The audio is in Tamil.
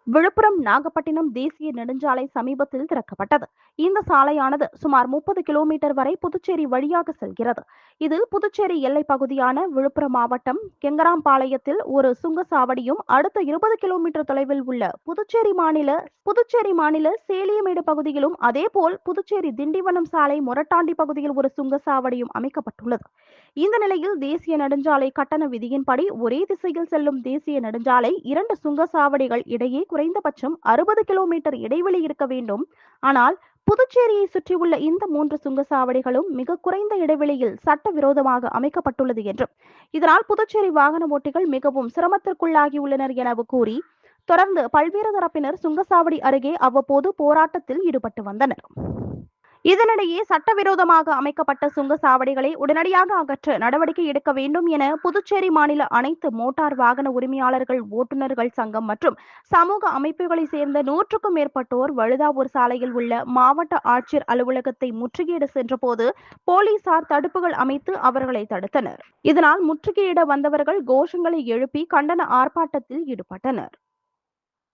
விழுப்புரம் நாகப்பட்டினம் தேசிய நெடுஞ்சாலை சமீபத்தில் திறக்கப்பட்டது. இந்த சாலையானது சுமார் 30 கிலோமீட்டர் வரை புதுச்சேரி வழியாக செல்கிறது. இதில் புதுச்சேரி எல்லைப் பகுதியான விழுப்புரம் மாவட்டம் கெங்கராம்பாளையத்தில் ஒரு சுங்கச்சாவடியும், அடுத்த 20 கிலோமீட்டர் தொலைவில் உள்ள புதுச்சேரி மாநில சேலியமேடு பகுதியிலும், அதேபோல் புதுச்சேரி திண்டிவனம் சாலை மொரட்டாண்டி பகுதியில் ஒரு சுங்கச்சாவடியும் அமைக்கப்பட்டுள்ளது. இந்த நிலையில் தேசிய நெடுஞ்சாலை கட்டண விதியின்படி ஒரே திசையில் செல்லும் தேசிய நெடுஞ்சாலை 2 சுங்கச்சாவடிகள் இடையே குறைந்தபட்சம் 60 கிலோமீட்டர் இடைவெளி இருக்க வேண்டும். ஆனால் புதுச்சேரியை சுற்றியுள்ள இந்த 3 சுங்கச்சாவடிகளும் மிக குறைந்த இடைவெளியில் சட்டவிரோதமாக அமைக்கப்பட்டுள்ளது என்றும், இதனால் புதுச்சேரி வாகன ஓட்டிகள் மிகவும் சிரமத்திற்குள்ளாகியுள்ளனர் என கூறி, தொடர்ந்து பல்வேறு தரப்பினர் சுங்கச்சாவடி அருகே அவ்வப்போது போராட்டத்தில் ஈடுபட்டு வந்தனர். இதனிடையே சட்டவிரோதமாக அமைக்கப்பட்ட சுங்கச்சாவடிகளை உடனடியாக அகற்ற நடவடிக்கை எடுக்க வேண்டும் என புதுச்சேரி மாநில அனைத்து மோட்டார் வாகன உரிமையாளர்கள் ஓட்டுநர்கள் சங்கம் மற்றும் சமூக அமைப்புகளை சேர்ந்த 100க்கும் மேற்பட்டோர் வழுதாவூர் சாலையில் உள்ள மாவட்ட ஆட்சியர் அலுவலகத்தை முற்றுகையிட சென்றபோது போலீசார் தடுப்புகள் அமைத்து அவர்களை தடுத்தனர். இதனால் முற்றுகையிட வந்தவர்கள் கோஷங்களை எழுப்பி கண்டன ஆர்ப்பாட்டத்தில் ஈடுபட்டனர்.